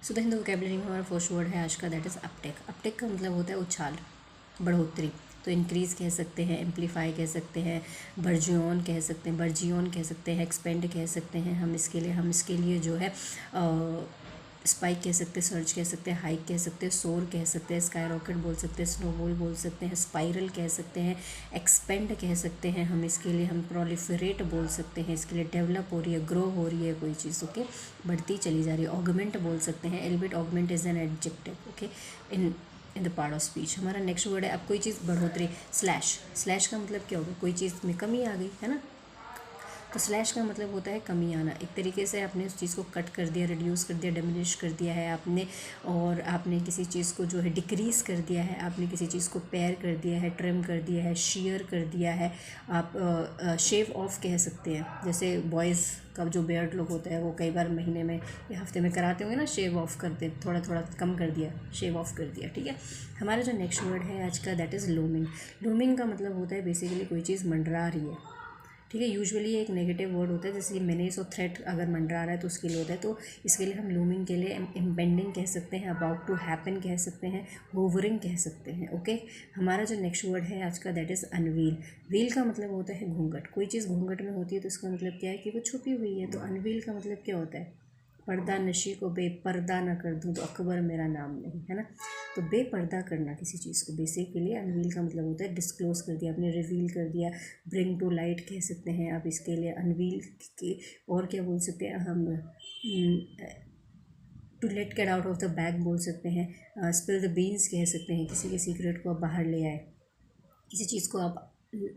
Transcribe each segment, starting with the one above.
So the Hindu vocabulary में हमारा first word है आज का, दैट इज़ अपटेक। अपटेक का मतलब होता है उछाल, बढ़ोतरी। तो इंक्रीज़ कह सकते हैं, एम्पलीफाई कह सकते हैं, बर्जियन कह सकते हैं, बर्जियन कह सकते हैं, एक्सपेंड कह सकते हैं। हम इसके लिए जो है स्पाइक कह सकते हैं, सर्च कह सकते हैं, हाइक कह सकते हैं, सोर कह सकते हैं, स्काई रॉकेट बोल सकते हैं, स्नोबॉल बोल सकते हैं, स्पाइरल कह सकते हैं, एक्सपेंड कह सकते हैं। हम इसके लिए हम प्रोलिफरेट बोल सकते हैं, इसके लिए डेवलप हो रही है, ग्रो हो रही है कोई चीज़, ओके, बढ़ती चली जा रही है। ऑगमेंट बोल सकते हैं, elevate, augment is an adjective, okay, in the part of speech. हमारा नेक्स्ट वर्ड है, अब कोई चीज़ बढ़ोतरी, स्लैश। स्लैश का मतलब क्या होगा, कोई चीज़ में कमी आ गई है ना, तो स्लैश का मतलब होता है कमी आना। एक तरीके से आपने उस चीज़ को कट कर दिया, रिड्यूस कर दिया, डिमिनिश कर दिया है आपने, और आपने किसी चीज़ को जो है डिक्रीज़ कर दिया है, आपने किसी चीज़ को पेयर कर दिया है, ट्रिम कर दिया है, शेयर कर दिया है। आप शेव ऑफ कह सकते हैं, जैसे बॉयज़ का जो बियर्ड लुक होता है वो कई बार महीने में या हफ्ते में कराते होंगे ना, शेव ऑफ करते, थोड़ा थोड़ा कम कर दिया, शेव ऑफ कर दिया, ठीक है। हमारा जो नेक्स्ट वर्ड है आज का, दैट इज़ लूमिंग। लूमिंग का मतलब होता है बेसिकली कोई चीज़ मंडरा रही है, ठीक है। यूजुअली एक नेगेटिव वर्ड होता है, जैसे कि मेनेस और थ्रेट अगर मंडरा रहा है तो उसके लिए होता है। तो इसके लिए हम लूमिंग के लिए इम्पेंडिंग कह सकते हैं, अबाउट टू हैपन कह सकते हैं, होवरिंग कह सकते हैं, ओके। हमारा जो नेक्स्ट वर्ड है आज का, दैट इज़ अनवील। वील का मतलब होता है घूंघट। कोई चीज़ घूंघट में होती है तो इसका मतलब क्या है कि वो छुपी हुई है। तो अनवील का मतलब क्या होता है, पर्दा नशी को बेपर्दा ना कर दूँ तो अकबर मेरा नाम नहीं, है ना। तो बेपर्दा करना किसी चीज़ को, बेसिकली अनवील का मतलब होता है डिस्क्लोज कर दिया, आपने रिवील कर दिया, ब्रिंग टू लाइट कह सकते हैं आप इसके लिए अनवील के। और क्या बोल सकते हैं हम, to let get out of the bag बोल सकते हैं, स्पिल द बीन्स कह सकते हैं, किसी के सीक्रेट को आप बाहर ले आए, किसी चीज़ को आप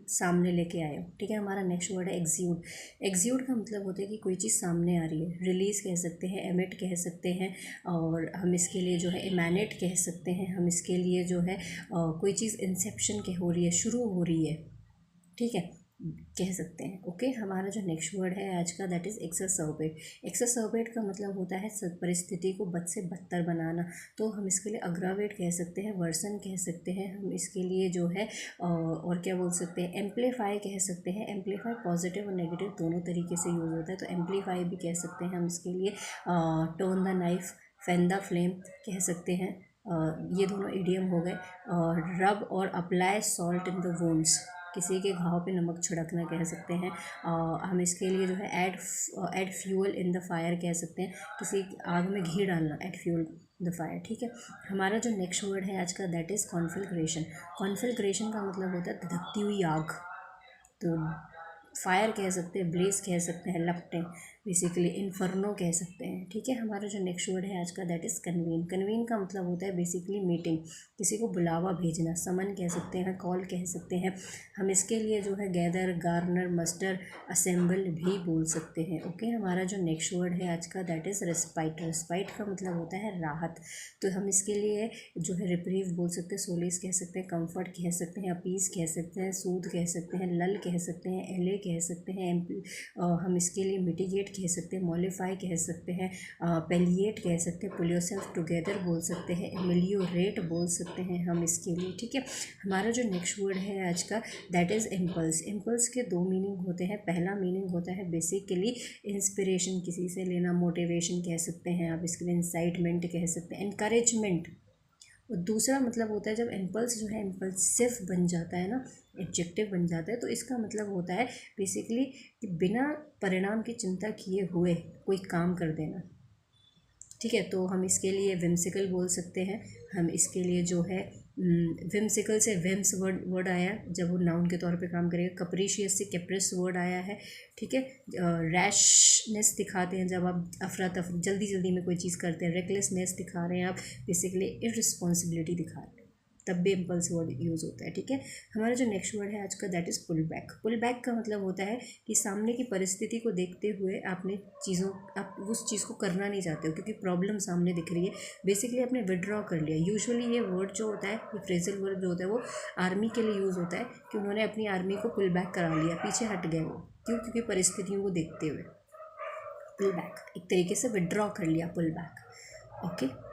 सामने लेके आए हो, ठीक है। हमारा नेक्स्ट वर्ड है एक्सियूट। एक्सियूट का मतलब होता है कि कोई चीज़ सामने आ रही है, रिलीज़ कह सकते हैं, एमिट कह सकते हैं, और हम इसके लिए जो है इमैनेट कह सकते हैं। हम इसके लिए जो है कोई चीज़ इंसेप्शन के हो रही है, शुरू हो रही है, ठीक है, कह सकते हैं, ओके। हमारा जो नेक्स्ट वर्ड है आज का, दैट इज़ एक्सरसर्बेट। एक्सरसर्बेट का मतलब होता है परिस्थिति को बद से बदतर बनाना। तो हम इसके लिए अग्रावेट कह सकते हैं, वर्सन कह सकते हैं। हम इसके लिए जो है और क्या बोल सकते हैं, एम्पलीफाई कह सकते हैं। एम्पलीफाई पॉजिटिव और नेगेटिव दोनों तरीके से यूज़ होता है, तो एम्पलीफाई भी कह सकते हैं हम इसके लिए। Turn the knife, fan the flame कह सकते हैं। ये दोनों इडियम हो गए। रब और apply salt in the wounds, किसी के घाव पे नमक छिड़कना कह सकते हैं। हम इसके लिए जो है add fuel in the fire कह सकते हैं, किसी आग में घी डालना, ऐड फ्यूल द फायर, ठीक है। हमारा जो नेक्स्ट वर्ड है आज का, दैट इज़ कॉन्फिल्ट्रेशन। कॉन्फिल्ट्रेशन का मतलब होता है धधकती हुई आग। तो फायर कह सकते हैं, ब्लेस कह सकते हैं, लपटें, बेसिकली इन्फर्नो कह सकते हैं, ठीक है। हमारा जो नेक्स्ट वर्ड है आज का, दैट इज़ कन्वीन। कन्वीन का मतलब होता है बेसिकली मीटिंग, किसी को बुलावा भेजना, समन कह सकते हैं, कॉल कह सकते हैं। हम इसके लिए जो है गैदर, गार्नर, मस्टर, असेंबल भी बोल सकते हैं, ओके। हमारा जो नेक्स्ट वर्ड है आज का, दैट इज़ रिस्पाइट। रिस्पाइट का मतलब होता है राहत। तो हम इसके लिए जो है रिप्रीव बोल सकते हैं, सोलिस कह सकते हैं, कंफर्ट कह सकते हैं, अपीस कह सकते हैं, सूद कह सकते हैं, लल कह सकते हैं, एले कह सकते हैं। हम इसके लिए मिटिगेट कह सकते हैं, मॉलिफाई कह सकते हैं, पेलिएट कह सकते हैं, पुल योरसेल्फ टुगेदर बोल सकते हैं, एमिलियोरेट बोल सकते हैं हम इसके लिए, ठीक है। हमारा जो नेक्स्ट वर्ड है आज का, दैट इज़ इम्पल्स। इम्पल्स के दो मीनिंग होते हैं। पहला मीनिंग होता है बेसिकली इंस्पिरेशन, किसी से लेना, मोटिवेशन कह सकते हैं आप इसके लिए, इंसाइटमेंट कह सकते हैं, इनकरेजमेंट। और दूसरा मतलब होता है जब इम्पल्स जो है इम्पल्सिव बन जाता है ना, एडजेक्टिव बन जाता है, तो इसका मतलब होता है बेसिकली कि बिना परिणाम की चिंता किए हुए कोई काम कर देना, ठीक है। तो हम इसके लिए विम्सिकल बोल सकते हैं। हम इसके लिए जो है विम्सिकल से विम्स वर्ड आया जब वो नाउन के तौर पे काम करेगा। कप्रीशियस से कैप्रिस वर्ड आया है, ठीक है। रैशनेस दिखाते हैं जब आप अफरा तफरी जल्दी जल्दी में कोई चीज़ करते हैं। रेकलेसनेस दिखा रहे हैं आप, बेसिकली इररिस्पॉन्सिबिलिटी दिखा रहे हैं, तब भी इम्पल्स वर्ड यूज़ होता है, ठीक है। हमारा जो नेक्स्ट वर्ड है आज का, that is pull back. Pull back का मतलब होता है कि सामने की परिस्थिति को देखते हुए आप उस चीज़ को करना नहीं चाहते हो क्योंकि प्रॉब्लम सामने दिख रही है, बेसिकली आपने विड्रॉ कर लिया। यूजुअली ये वर्ड जो होता है, ये फ्रेजल वर्ड जो होता है वो आर्मी के लिए यूज़ होता है कि उन्होंने अपनी आर्मी को पुल बैक करा लिया, पीछे हट गए वो, क्यों, क्योंकि परिस्थितियों को देखते हुए। पुल बैक एक तरीके से विड्रॉ कर लिया, पुल बैक, ओके।